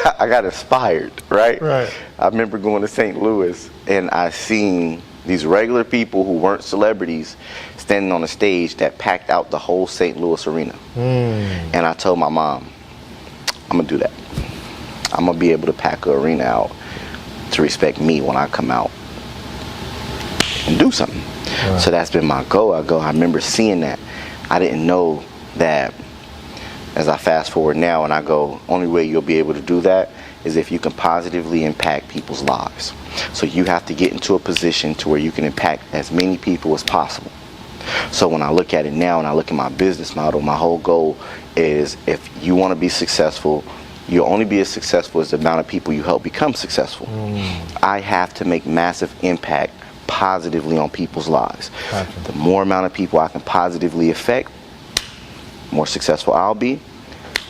I got inspired, right? Right. I remember going to St. Louis and I seen these regular people who weren't celebrities standing on a stage that packed out the whole St. Louis arena. And I told my mom, I'm gonna do that. I'm gonna be able to pack an arena out to respect me when I come out and do something. Right. So that's been my goal. I remember seeing that. I didn't know that. As I fast forward now and I go, only way you'll be able to do that is if you can positively impact people's lives. So you have to get into a position to where you can impact as many people as possible. So when I look at it now and I look at my business model, my whole goal is if you want to be successful, you'll only be as successful as the amount of people you help become successful. I have to make massive impact positively on people's lives. Gotcha. The more amount of people I can positively affect, more successful I'll be,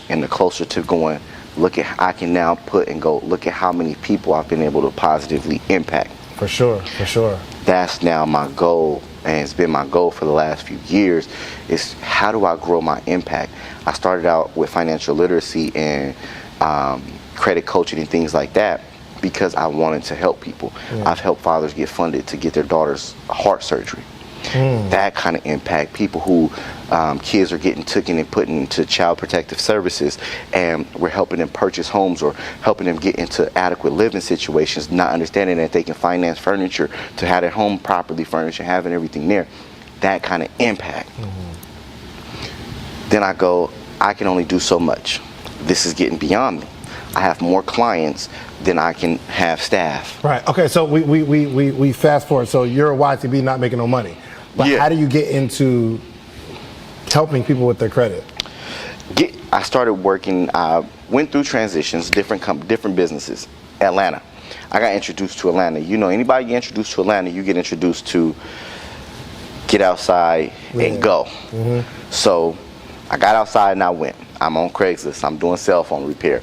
and the closer to going, look at, I can now put and go, look at how many people I've been able to positively impact. For sure, for sure. That's now my goal, and it's been my goal for the last few years, is how do I grow my impact? I started out with financial literacy and credit coaching and things like that because I wanted to help people. I've helped fathers get funded to get their daughter's heart surgery. That kind of impact, people who kids are getting taken and put into child protective services, and we're helping them purchase homes or helping them get into adequate living situations, not understanding that they can finance furniture to have their home properly furnished and having everything there. That kind of impact. Then I go, I can only do so much. This is getting beyond me. I have more clients than I can have staff. Right. Okay. So we fast forward. So you're a YTB not making no money, but how do you get into helping people with their credit? I started working. I went through transitions, different businesses. Atlanta. I got introduced to Atlanta. You know, anybody get introduced to Atlanta, you get introduced to get outside and go. So I got outside and I went. I'm on Craigslist. I'm doing cell phone repair.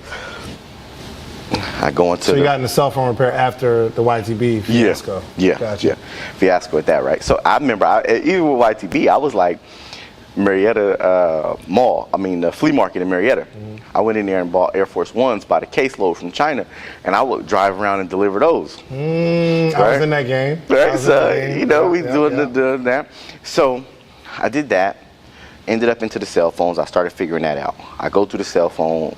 I go into So you got into cell phone repair after the YTB fiasco? Yeah, gotcha. Fiasco at that, right? So I remember, even with YTB, I was like, Marietta Mall, the flea market in Marietta. I went in there and bought Air Force Ones by the caseload from China, and I would drive around and deliver those. Right? I was in that game. Right, so, you know, we doing that. So I did that, ended up into the cell phones. I started figuring that out. I go through the cell phone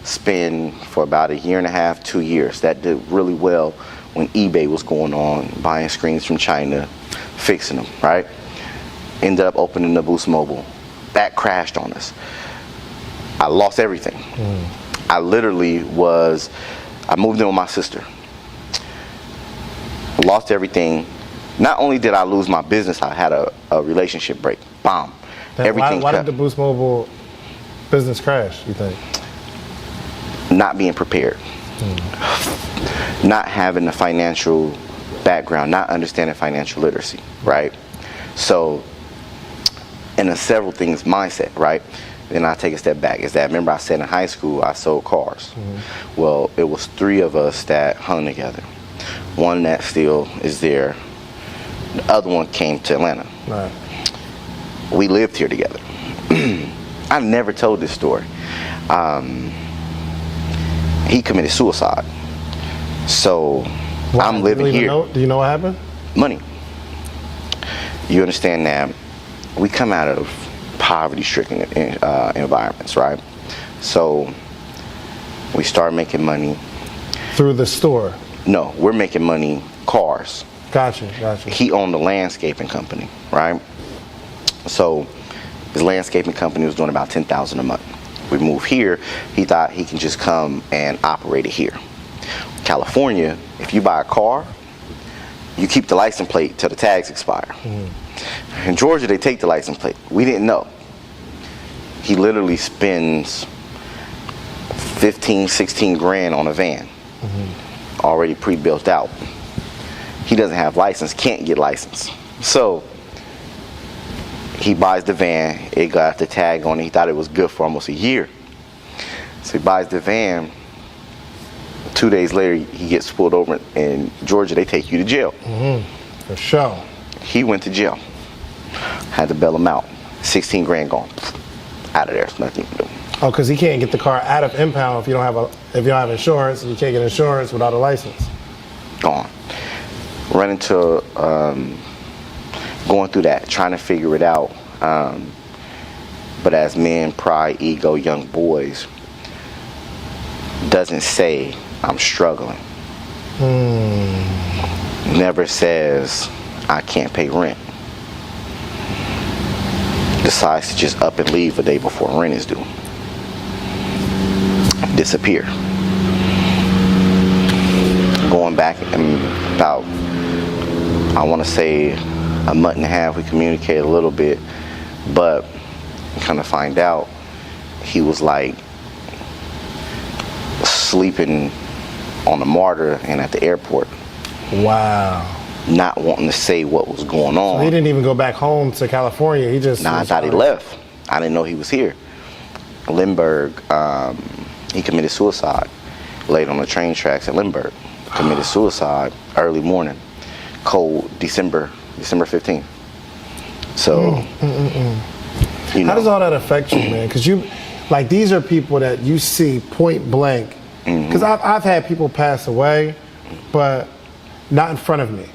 spin for about 1.5 years, 2 years. That did really well when eBay was going on, buying screens from China, fixing them, right? Ended up opening the Boost Mobile. That crashed on us. I lost everything. I literally I moved in with my sister. Lost everything. Not only did I lose my business, I had a relationship break. Bomb. Everything. Why did the Boost Mobile business crash, you think? Not being prepared. Not having the financial background, not understanding financial literacy, right? So, and there's several things, mindset, right? Then I take a step back. Is that, remember I said in high school I sold cars. Well, it was 3 of us that hung together. One that still is there. The other one came to Atlanta. Right. We lived here together. I've never told this story. He committed suicide. So I'm living here. Do you know what happened? Money. You understand that we come out of poverty-stricken environments, right? So we start making money. Through the store? No, we're making money, cars. Gotcha. He owned a landscaping company, right? So his landscaping company was doing about $10,000 a month. We moved here, he thought he can just come and operate it here. California, if you buy a car, you keep the license plate till the tags expire. In Georgia, they take the license plate. We didn't know. He literally spends 15, 16 grand on a van, already pre-built out. He doesn't have license, can't get license. So he buys the van, it got the tag on it, he thought it was good for almost a year. So he buys the van, 2 days later he gets pulled over in Georgia, they take you to jail. For sure. He went to jail, had to bail him out, 16 grand gone, out of there, nothing to do. Oh, because he can't get the car out of impound if you don't have insurance, and you can't get insurance without a license. Gone. Run into going through that, trying to figure it out. But as men, pride, ego, young boys, doesn't say I'm struggling. Never says I can't pay rent. Decides to just up and leave a day before rent is due. Disappear. Going back in about, I want to say, a month and a half, we communicated a little bit, but kind of find out he was like sleeping on the MARTA and at the airport. Wow. Not wanting to say what was going on. So he didn't even go back home to California. He just. I thought he left. I didn't know he was here. Lindbergh, he committed suicide. Laid on the train tracks at Lindbergh. Committed suicide early morning. Cold December 15th. So, you know. How does all that affect you, man? Because these are people that you see point blank. Because I've had people pass away, but not in front of me.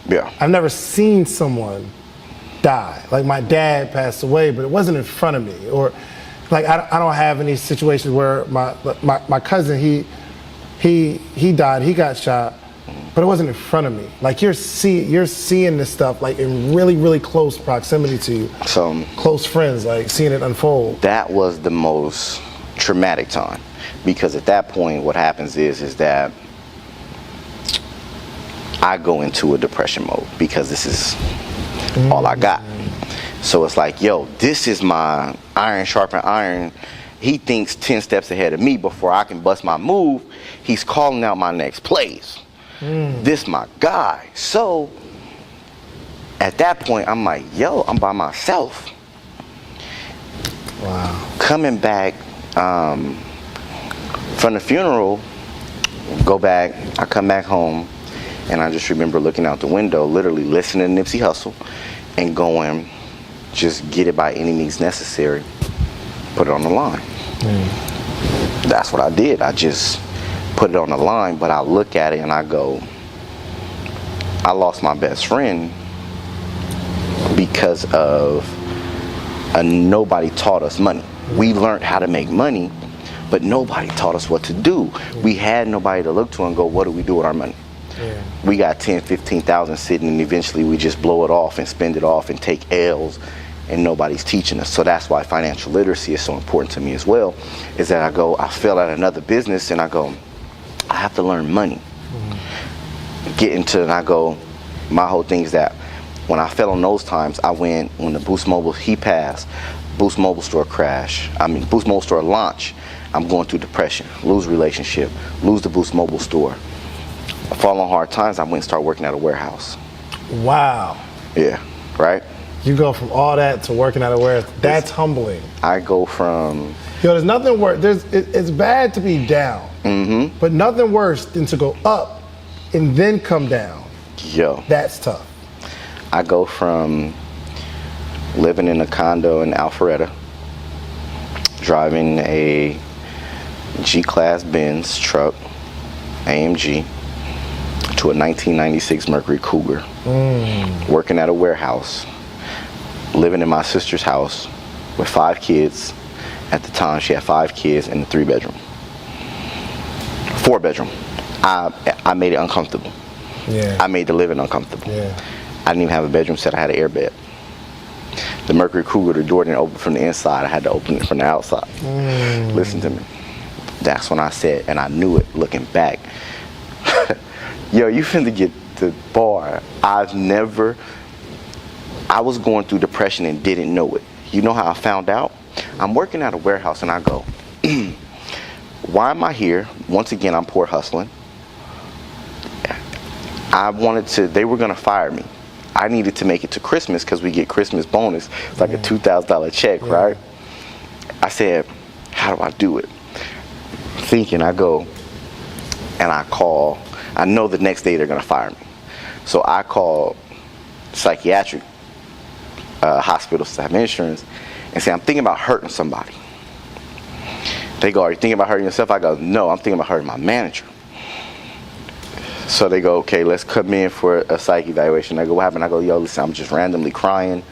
Yeah. I've never seen someone die. Like my dad passed away, but it wasn't in front of me. Or like I don't have any situations where my cousin he died, he got shot, but it wasn't in front of me. Like you're seeing this stuff like in really, really close proximity to you. So close friends, like seeing it unfold. That was the most traumatic time, because at that point what happens is that I go into a depression mode because this is all I got. So it's like, yo, this is my iron sharpen iron. He thinks 10 steps ahead of me before I can bust my move. He's calling out my next plays. This my guy. So at that point, I'm like, yo, I'm by myself. Wow. Coming back from the funeral, I come back home, and I just remember looking out the window, literally listening to Nipsey Hussle and going, just get it by any means necessary, put it on the line. That's what I did. I just put it on the line, but I look at it and I go, I lost my best friend because of nobody taught us money. We learned how to make money, but nobody taught us what to do. We had nobody to look to and go, what do we do with our money? We got 10, 15,000 sitting, and eventually we just blow it off and spend it off and take L's, and nobody's teaching us. So that's why financial literacy is so important to me as well, is that I fail at another business and I go, I have to learn money. Get into it, and I go, my whole thing is that when I fell on those times, I went, when the Boost Mobile, he passed, Boost Mobile store Boost Mobile store launch, I'm going through depression, lose relationship, lose the Boost Mobile store. Fall on hard times, I went and started working at a warehouse. Wow. Yeah, right? You go from all that to working at a warehouse. That's humbling. I go from... Yo, there's nothing worse. It's bad to be down, but nothing worse than to go up and then come down. Yo. That's tough. I go from living in a condo in Alpharetta, driving a G-Class Benz truck, AMG, to a 1996 Mercury Cougar, working at a warehouse, living in my sister's house with 5 kids. At the time, she had 5 kids in a 3-bedroom. 4-bedroom. I made it uncomfortable. Yeah. I made the living uncomfortable. Yeah. I didn't even have a bedroom set. I had an air bed. The Mercury Cougar, the door didn't open from the inside. I had to open it from the outside. Listen to me. That's when I said, and I knew it looking back, yo, you finna get the bar. I was going through depression and didn't know it. You know how I found out? I'm working at a warehouse and I go, why am I here? Once again, I'm poor hustling. They were gonna fire me. I needed to make it to Christmas because we get Christmas bonus. It's like a $2,000 check, right? I said, how do I do it? Thinking, I go and I call. I know the next day they're gonna fire me. So I call psychiatric hospitals to have insurance and say, I'm thinking about hurting somebody. They go, are you thinking about hurting yourself? I go, no, I'm thinking about hurting my manager. So they go, okay, let's come in for a psych evaluation. I go, what happened? I go, yo, listen, I'm just randomly crying,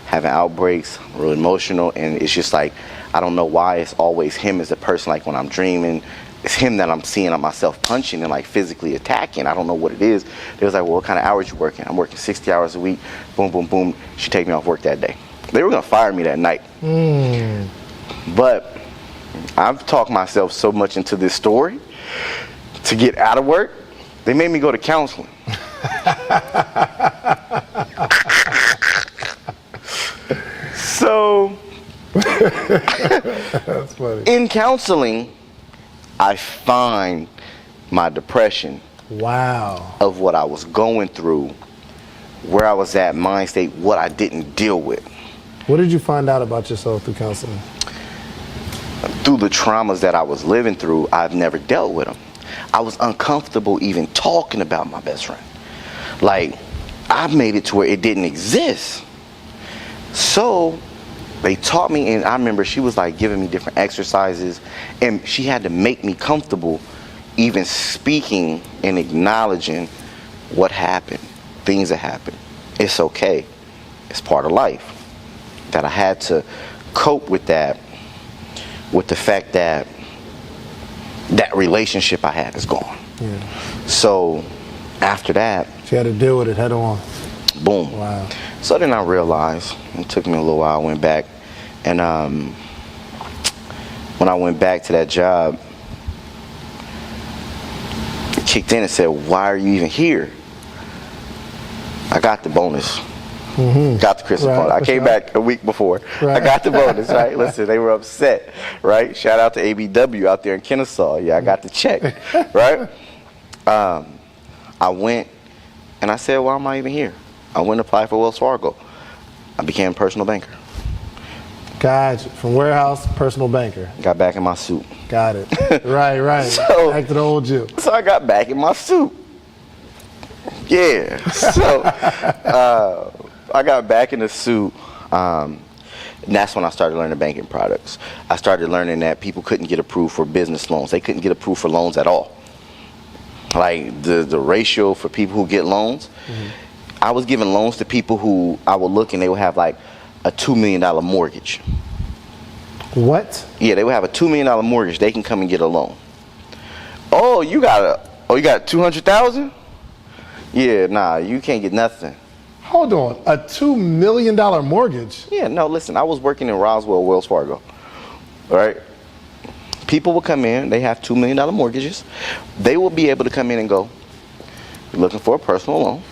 having outbreaks, real emotional, and it's just like, I don't know why it's always him as a person. Like when I'm dreaming, it's him that I'm seeing on myself punching and like physically attacking. I don't know what it is. They was like, well, what kind of hours you working? I'm working 60 hours a week. Boom, boom, boom. She take me off work that day. They were gonna fire me that night. But I've talked myself so much into this story to get out of work. They made me go to counseling. So, That's funny. in counseling, I find my depression Wow. of what I was going through, where I was at, mind state, what I didn't deal with. What did you find out about yourself through counseling? Through the traumas that I was living through, I've never dealt with them. I was uncomfortable even talking about my best friend. Like, I made it to where it didn't exist. So they taught me, and I remember she was like giving me different exercises, and she had to make me comfortable even speaking and acknowledging what happened, things that happened. It's okay. It's part of life. That I had to cope with that, with the fact that that relationship I had is gone. Yeah. So after that, She had to deal with it head on. boom. Wow. So then I realized, it took me a little while, I went back, and when I went back to that job, it kicked in and said, why are you even here? I got the bonus. Got the Christmas bonus. I came back a week before. I got the bonus, right? Listen, they were upset, right? Shout out to ABW out there in Kennesaw. Yeah, I got the check, right? I went and I said, why am I even here? I went and applied for Wells Fargo. I became a personal banker. Gotcha. From warehouse, personal banker. Got back in my suit. Got it. Right. So- Back to the old you. So I got back in my suit. Yeah. So I got back in the suit. And that's when I started learning banking products. I started learning that people couldn't get approved for business loans. They couldn't get approved for loans at all. Like the ratio for people who get loans, I was giving loans to people who I would look and they would have like a $2 million mortgage. What? Yeah, they would have a $2 million mortgage. They can come and get a loan. Oh, you got 200,000? Yeah, nah, you can't get nothing. Hold on. A $2 million mortgage? Yeah, no, listen, I was working in Roswell, Wells Fargo. All right? People will come in, they have $2 million mortgages. They will be able to come in and go, you're looking for a personal loan.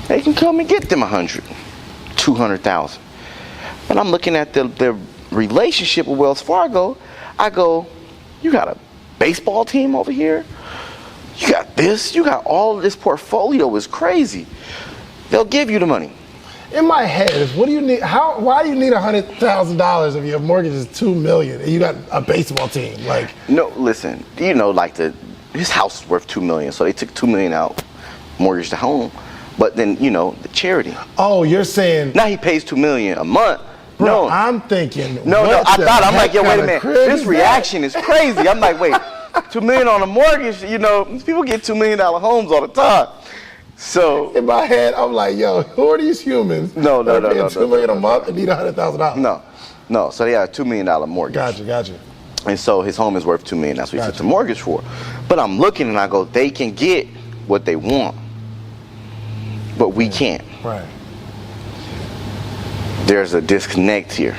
They can come and get them 100, 200,000. And I'm looking at the relationship with Wells Fargo. I go, you got a baseball team over here? You got this, you got all of this portfolio is crazy. They'll give you the money. In my head, is what do you need? Why do you need $100,000 if your mortgage is $2 million and you got a baseball team? Like, no, listen, you know, like his house is worth $2 million, so they took $2 million out, mortgaged the home. But then, you know, the charity. oh, you're saying? Now he pays $2 million a month. Bro, No, I'm thinking. no, what the I'm like, heck yo, wait a kind of minute. crib This is that? reaction is crazy. I'm like, wait, $2 million on a mortgage. You know, people get $2 million homes all the time. So In my head, I'm like, yo, who are these humans? No, that are no, paying no, $2 million a month and need $100,000? no. So they got a $2 million mortgage. Gotcha. And so his home is worth $2 million. That's what he took Gotcha. the mortgage for. But I'm looking and I go, they can get what they want, but we can't. Right. There's a disconnect here.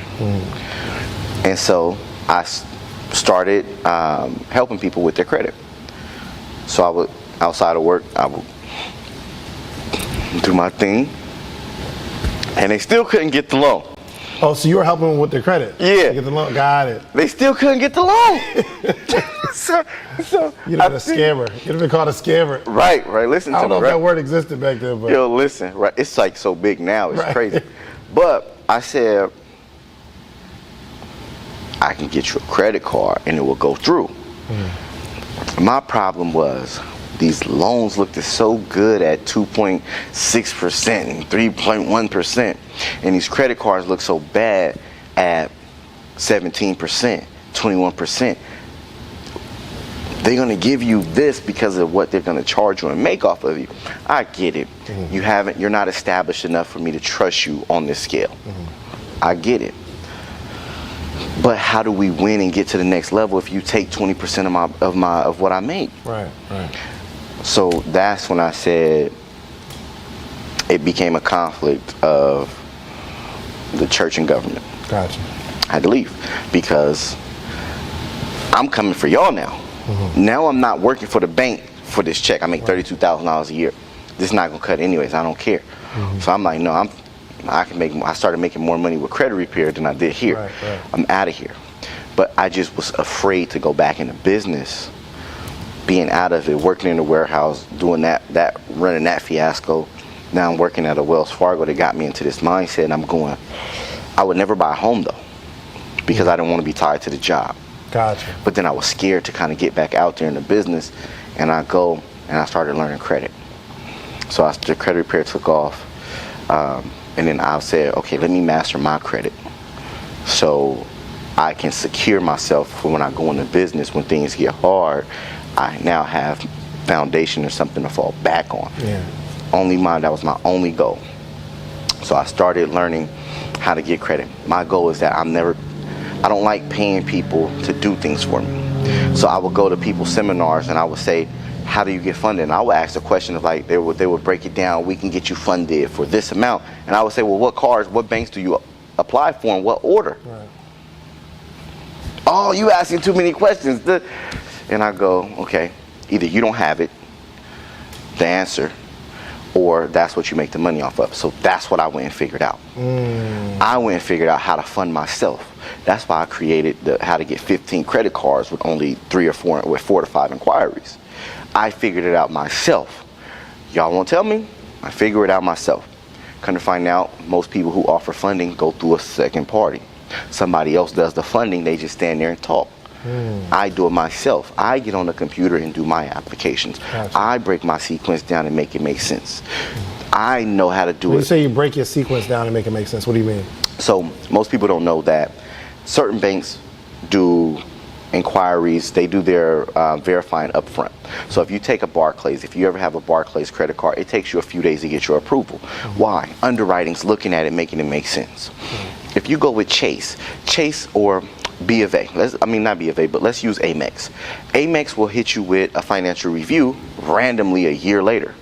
And so I started helping people with their credit. So I would, outside of work, I would do my thing, and they still couldn't get the loan. Oh, so you were helping them with their credit? Yeah. To get the loan? Got it. They still couldn't get the loan. so You'd have been a scammer. You'd have been called a scammer. Right. Listen I to don't me. know if Right? that word existed back then, but Yo, listen. Right. It's like so big now. It's Right. crazy. But I said, I can get you a credit card and it will go through. My problem was these loans looked so good at 2.6% and 3.1%, and these credit cards look so bad at 17%, 21%. They're going to give you this because of what they're going to charge you and make off of you. I get it. You're not established enough for me to trust you on this scale. I get it. But how do we win and get to the next level if you take 20% of what I make? Right. So that's when I said it became a conflict of the church and government. Gotcha. I had to leave because I'm coming for y'all now. Now I'm not working for the bank for this check. I make $32,000 a year. This is not gonna cut anyways. I don't care. So I'm like, no, I started making more money with credit repair than I did here. Right. I'm out of here. But I just was afraid to go back into business, being out of it, working in the warehouse, doing that running that fiasco. Now I'm working at a Wells Fargo that got me into this mindset, and I would never buy a home though, because I didn't want to be tied to the job. Gotcha. But then I was scared to kind of get back out there in the business, and I started learning credit. So the credit repair took off, and then I said, okay, let me master my credit so I can secure myself for when I go into business. When things get hard, I now have foundation or something to fall back on. Yeah. That was my only goal. So I started learning how to get credit. My goal is that I don't like paying people to do things for me. So I would go to people's seminars and I would say, how do you get funded? And I would ask the question of like, they would break it down. We can get you funded for this amount. And I would say, well, what banks do you apply for in what order? Right. Oh, you asking too many questions. And I go, okay, either you don't have it, the answer, or that's what you make the money off of. So that's what I went and figured out. I went and figured out how to fund myself. That's why I created how to get 15 credit cards with only 4 to 5 inquiries. I figured it out myself. Y'all won't tell me? I figure it out myself. Come to find out, most people who offer funding go through a second party. Somebody else does the funding, they just stand there and talk. I do it myself. I get on the computer and do my applications. Gotcha. I break my sequence down and make it make sense. I know how to do it. When you say you break your sequence down and make it make sense, what do you mean? So most people don't know that certain banks do inquiries, they do their verifying up front. So if you take a Barclays, if you ever have a Barclays credit card, it takes you a few days to get your approval. Why? Underwriting's looking at it, making it make sense. If you go with Chase or B of A, not B of A, but let's use Amex. Amex will hit you with a financial review randomly a year later.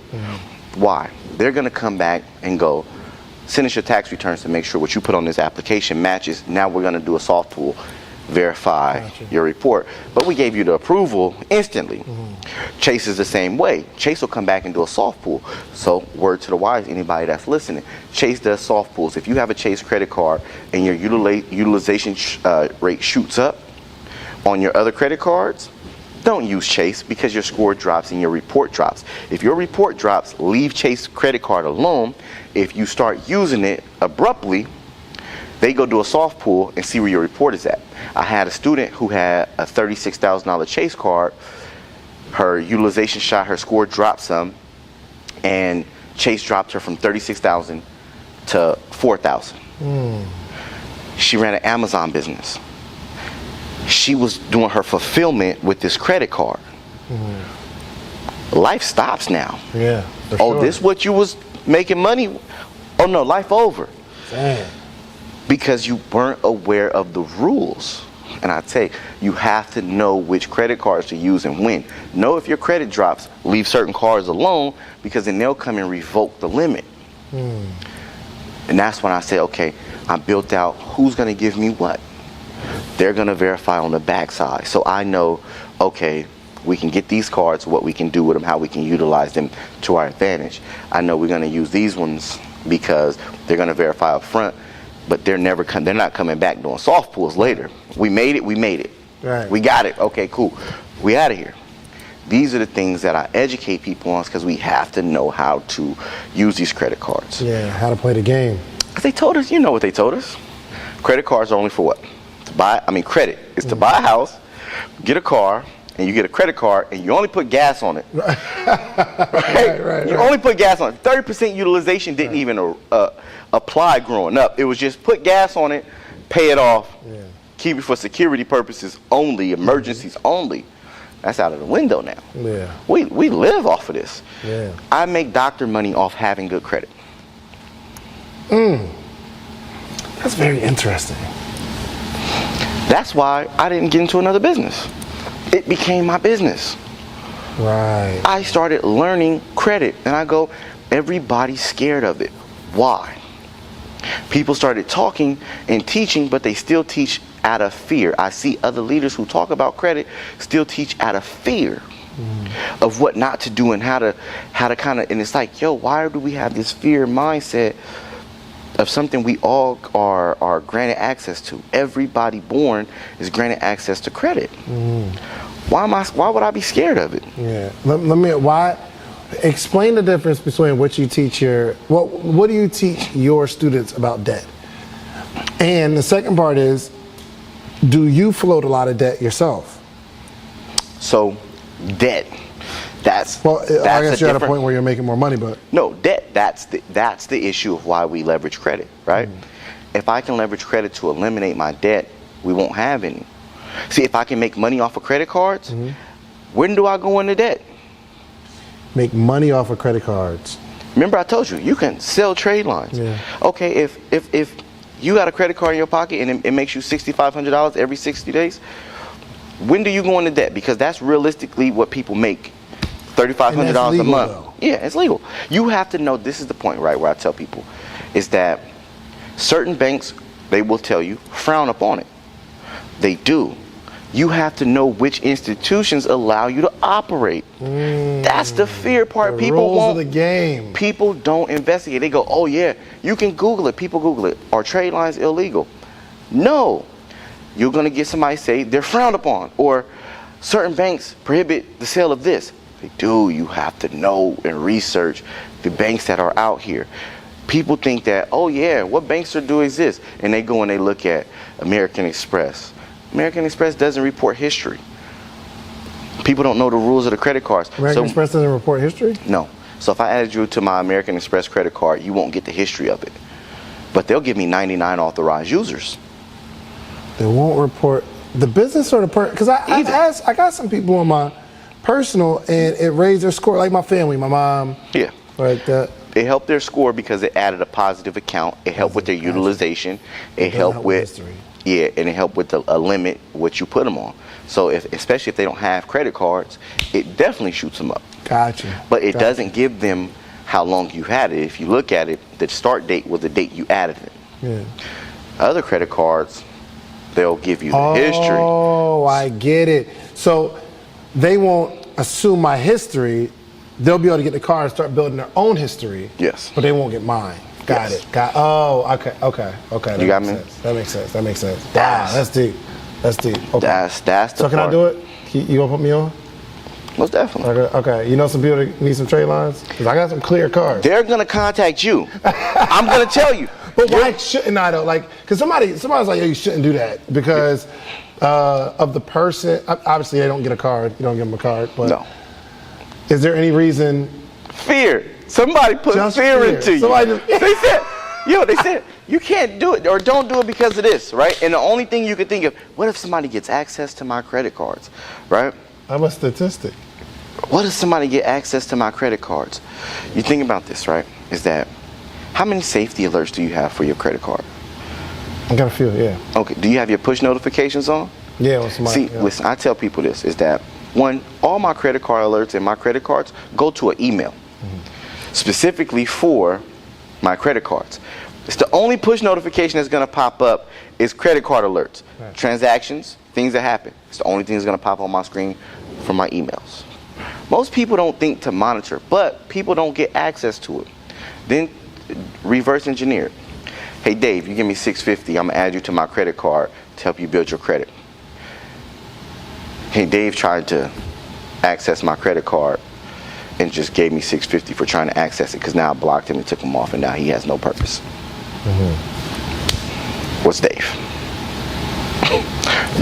Why? They're gonna come back and go, send us your tax returns to make sure what you put on this application matches. Now we're gonna do a soft pull, verify your report. But we gave you the approval instantly. Chase is the same way. Chase will come back and do a soft pull. So word to the wise, anybody that's listening, Chase does soft pulls. If you have a Chase credit card and your utilization rate shoots up on your other credit cards, don't use Chase because your score drops and your report drops. If your report drops, leave Chase credit card alone. If you start using it abruptly, they go do a soft pull and see where your report is at. I had a student who had a $36,000 Chase card. Her utilization shot, her score dropped some, and Chase dropped her from 36,000 to 4,000. She ran an Amazon business. She was doing her fulfillment with this credit card. Life stops now. Yeah. Oh, this what you was making money? Oh no, life over. Damn. Because you weren't aware of the rules. And I tell you, you have to know which credit cards to use and when. Know if your credit drops, leave certain cards alone, because then they'll come and revoke the limit. And that's when I say, okay, I built out who's gonna give me what. They're gonna verify on the backside. So I know, okay, we can get these cards, what we can do with them, how we can utilize them to our advantage. I know we're gonna use these ones because they're gonna verify up front, but they're not coming back doing soft pulls later. We made it. Right. We got it. Okay, cool. We out of here. These are the things that I educate people on because we have to know how to use these credit cards. Yeah, how to play the game. They told us, you know what they told us. Credit cards are only for what? Credit is to buy a house, get a car, and you get a credit card, and you only put gas on it. Right? You only put gas on it. 30% utilization didn't even apply growing up. It was just put gas on it, pay it off, keep it for security purposes only, emergencies only. That's out of the window now. Yeah. We live off of this. Yeah. I make doctor money off having good credit. That's very interesting. That's why I didn't get into another business. It became my business. Right. I started learning credit, and I go, everybody's scared of it. Why? People started talking and teaching, but they still teach out of fear. I see other leaders who talk about credit still teach out of fear of what not to do and how to kind of, and it's like, yo, why do we have this fear mindset of something we all are granted access to? Everybody born is granted access to credit. Why would I be scared of it? Yeah. Explain the difference between what you teach what do you teach your students about debt? And the second part is, do you float a lot of debt yourself? So, debt. That's I guess you're at a point where you're making more money, but no, debt. That's the issue of why we leverage credit, right? If I can leverage credit to eliminate my debt, we won't have any. See, if I can make money off of credit cards, when do I go into debt? Make money off of credit cards. Remember I told you can sell trade lines. Yeah. Okay, if you got a credit card in your pocket and it makes you $6,500 every 60 days, when do you go into debt? Because that's realistically what people make, $3,500 a month. Though. Yeah, it's legal. You have to know, this is the point, right, where I tell people, is that certain banks, they will tell you, frown upon it. They do. You have to know which institutions allow you to operate. That's the fear part. The People rules won't. of the game. People don't investigate. They go, oh yeah, you can Google it. People Google it. Are trade lines illegal? No. You're going to get somebody say they're frowned upon, or certain banks prohibit the sale of this. They do. You have to know and research the banks that are out here. People think that, oh yeah, what banks do exist? And they go and they look at American Express. American Express doesn't report history. People don't know the rules of the credit cards. American Express doesn't report history? No. So if I added you to my American Express credit card, you won't get the history of it. But they'll give me 99 authorized users. They won't report the business or the person? Because I got some people on my personal and it raised their score, like my family, my mom. Yeah. Like that. It helped their score because it added a positive account. It helped with their utilization. It helped with history. Yeah, and it helped with a limit what you put them on. So especially if they don't have credit cards, it definitely shoots them up. Gotcha. But it doesn't give them how long you had it. If you look at it, the start date was the date you added it. Yeah. Other credit cards, they'll give you the history. Oh, I get it. So they won't assume my history. They'll be able to get the car and start building their own history. Yes. But they won't get mine. Got Yes. it. Okay. That You got makes me? sense. That makes sense. Wow, that's deep. Okay. That's the So can part. I do it? You gonna put me on? Most definitely. Okay. You know some people that need some trade lines? Because I got some clear cars. They're gonna contact you. I'm gonna tell you. But why shouldn't I though? Like, because somebody's like, yo, you shouldn't do that because of the person. Obviously, they don't get a card. You don't give them a card. But No. is there any reason? Fear. Somebody put fear into you. They said, you can't do it or don't do it because of this, right? And the only thing you could think of, what if somebody gets access to my credit cards, right? I'm a statistic. What if somebody get access to my credit cards? You think about this, right? Is that, how many safety alerts do you have for your credit card? I got a few, yeah. Okay, do you have your push notifications on? Yeah, when somebody. See, listen, I tell people this, is that, one, all my credit card alerts and my credit cards go to an email, specifically for my credit cards. It's the only push notification that's gonna pop up is credit card alerts. Right. Transactions, things that happen. It's the only thing that's gonna pop on my screen from my emails. Most people don't think to monitor, but people don't get access to it. Then reverse engineer it. Hey Dave, you give me $650, I'm gonna add you to my credit card to help you build your credit. Hey, Dave tried to access my credit card and just gave me $650 for trying to access it because now I blocked him and took him off and now he has no purpose. What's Dave?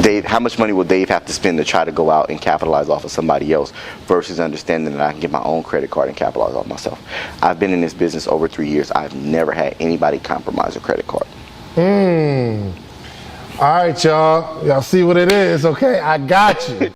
Dave, how much money will Dave have to spend to try to go out and capitalize off of somebody else versus understanding that I can get my own credit card and capitalize off myself? I've been in this business over 3 years. I've never had anybody compromise a credit card. All right, y'all. Y'all see what it is, okay? I got you.